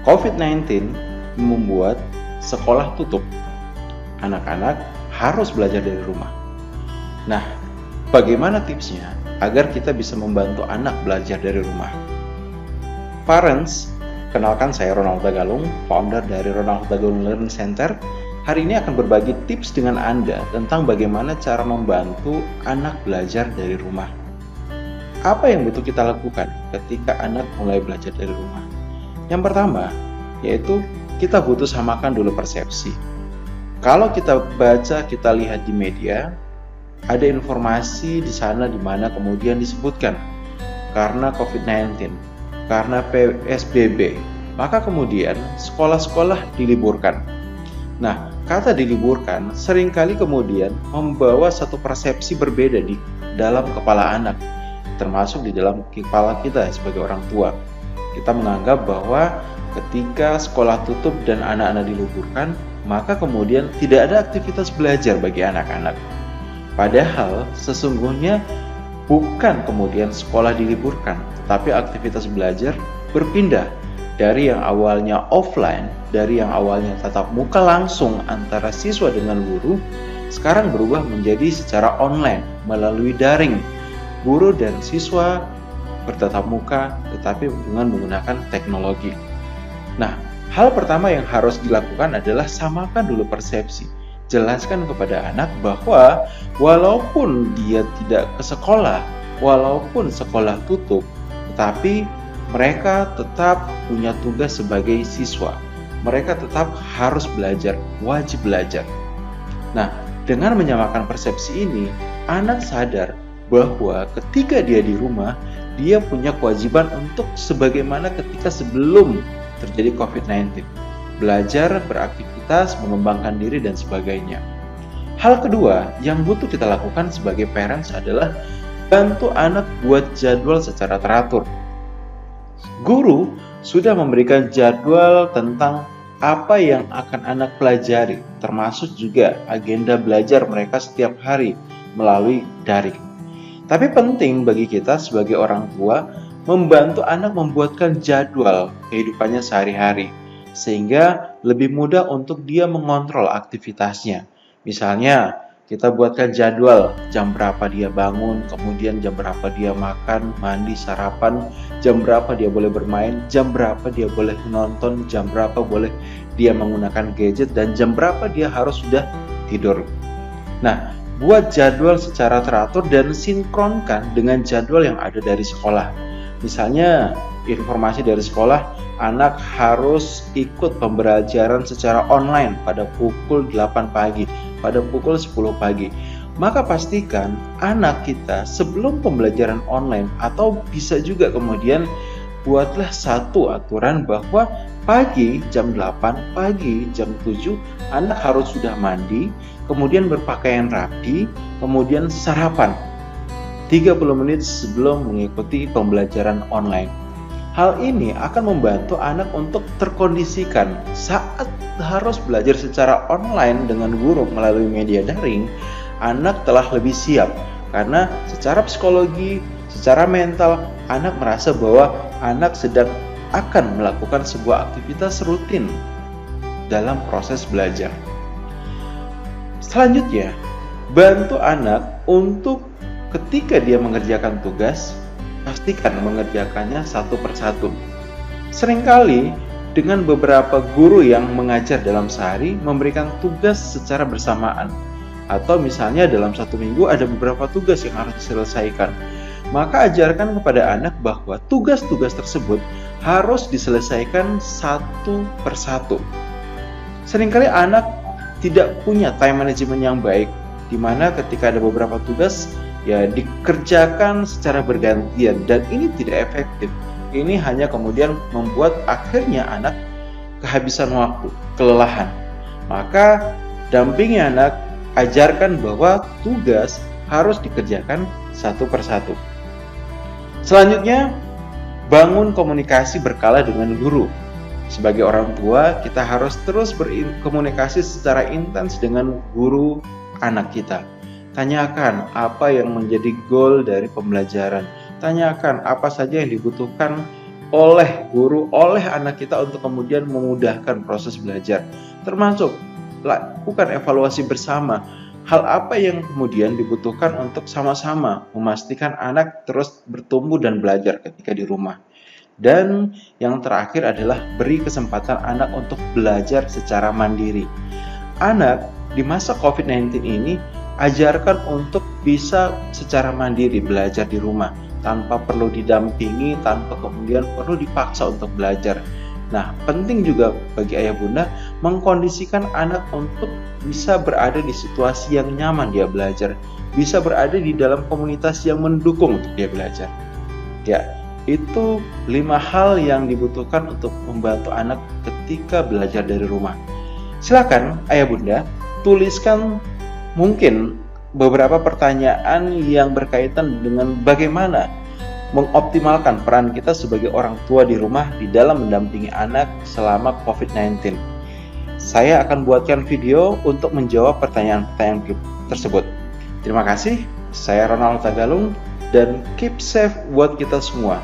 COVID-19 membuat sekolah tutup. Anak-anak harus belajar dari rumah. Nah, bagaimana tipsnya agar kita bisa membantu anak belajar dari rumah? Parents, kenalkan saya Ronald Tagalung, founder dari Ronald Tagalung Learning Center. Hari ini akan berbagi tips dengan Anda tentang bagaimana cara membantu anak belajar dari rumah. Apa yang butuh kita lakukan ketika anak mulai belajar dari rumah? Yang pertama, yaitu kita butuh samakan dulu persepsi. Kalau kita baca, kita lihat di media, ada informasi di sana di mana kemudian disebutkan karena COVID-19, karena PSBB, maka kemudian sekolah-sekolah diliburkan. Nah, kata diliburkan seringkali kemudian membawa satu persepsi berbeda di dalam kepala anak, termasuk di dalam kepala kita sebagai orang tua. Kita menganggap bahwa ketika sekolah tutup dan anak-anak diliburkan, maka kemudian tidak ada aktivitas belajar bagi anak-anak. Padahal sesungguhnya bukan kemudian sekolah diliburkan, tetapi aktivitas belajar berpindah dari yang awalnya offline, dari yang awalnya tatap muka langsung antara siswa dengan guru, sekarang berubah menjadi secara online melalui daring. Guru dan siswa bertatap muka tetapi dengan menggunakan teknologi. Nah, hal pertama yang harus dilakukan adalah samakan dulu persepsi. Jelaskan kepada anak bahwa walaupun dia tidak ke sekolah, walaupun sekolah tutup, tetapi mereka tetap punya tugas sebagai siswa. Mereka tetap harus belajar, wajib belajar. Nah, dengan menyamakan persepsi ini, anak sadar bahwa ketika dia di rumah, dia punya kewajiban untuk sebagaimana ketika sebelum terjadi COVID-19. Belajar, beraktivitas, mengembangkan diri, dan sebagainya. Hal kedua yang butuh kita lakukan sebagai parents adalah bantu anak buat jadwal secara teratur. Guru sudah memberikan jadwal tentang apa yang akan anak pelajari, termasuk juga agenda belajar mereka setiap hari melalui daring. Tapi penting bagi kita sebagai orang tua membantu anak membuatkan jadwal kehidupannya sehari-hari, sehingga lebih mudah untuk dia mengontrol aktivitasnya. Misalnya, kita buatkan jadwal jam berapa dia bangun, kemudian jam berapa dia makan, mandi, sarapan, jam berapa dia boleh bermain, jam berapa dia boleh menonton, jam berapa boleh dia menggunakan gadget, dan jam berapa dia harus sudah tidur. Nah, buat jadwal secara teratur dan sinkronkan dengan jadwal yang ada dari sekolah. Misalnya, informasi dari sekolah, anak harus ikut pembelajaran secara online pada pukul 8 pagi, pada pukul 10 pagi. Maka pastikan anak kita sebelum pembelajaran online, atau bisa juga kemudian buatlah satu aturan bahwa pagi jam 8, pagi jam 7, anak harus sudah mandi, kemudian berpakaian rapi, kemudian sarapan 30 menit sebelum mengikuti pembelajaran online. Hal ini akan membantu anak untuk terkondisikan saat harus belajar secara online dengan guru melalui media daring. Anak telah lebih siap karena secara psikologi, secara mental, anak merasa bahwa anak sedang akan melakukan sebuah aktivitas rutin dalam proses belajar. Selanjutnya, bantu anak untuk ketika dia mengerjakan tugas, pastikan mengerjakannya satu persatu. Seringkali dengan beberapa guru yang mengajar dalam sehari memberikan tugas secara bersamaan, atau misalnya dalam satu minggu ada beberapa tugas yang harus diselesaikan. Maka ajarkan kepada anak bahwa tugas-tugas tersebut harus diselesaikan satu persatu. Seringkali anak tidak punya time management yang baik, di mana ketika ada beberapa tugas ya dikerjakan secara bergantian, dan ini tidak efektif. Ini hanya kemudian membuat akhirnya anak kehabisan waktu, kelelahan. Maka dampingi anak, ajarkan bahwa tugas harus dikerjakan satu persatu. Selanjutnya, bangun komunikasi berkala dengan guru. Sebagai orang tua, kita harus terus berkomunikasi secara intens dengan guru anak kita. Tanyakan apa yang menjadi goal dari pembelajaran. Tanyakan apa saja yang dibutuhkan oleh guru, oleh anak kita untuk kemudian memudahkan proses belajar. Termasuk lakukan evaluasi bersama. Hal apa yang kemudian dibutuhkan untuk sama-sama memastikan anak terus bertumbuh dan belajar ketika di rumah. Dan yang terakhir adalah beri kesempatan anak untuk belajar secara mandiri. Anak di masa COVID-19 ini ajarkan untuk bisa secara mandiri belajar di rumah, tanpa perlu didampingi, tanpa kemudian perlu dipaksa untuk belajar. Nah, penting juga bagi ayah bunda mengkondisikan anak untuk bisa berada di situasi yang nyaman dia belajar, bisa berada di dalam komunitas yang mendukung untuk dia belajar. Ya, itu 5 hal yang dibutuhkan untuk membantu anak ketika belajar dari rumah. Silakan ayah bunda tuliskan mungkin beberapa pertanyaan yang berkaitan dengan bagaimana mengoptimalkan peran kita sebagai orang tua di rumah di dalam mendampingi anak selama COVID-19. Saya akan buatkan video untuk menjawab pertanyaan-pertanyaan tersebut. Terima kasih, saya Ronald Tagalung, dan keep safe buat kita semua.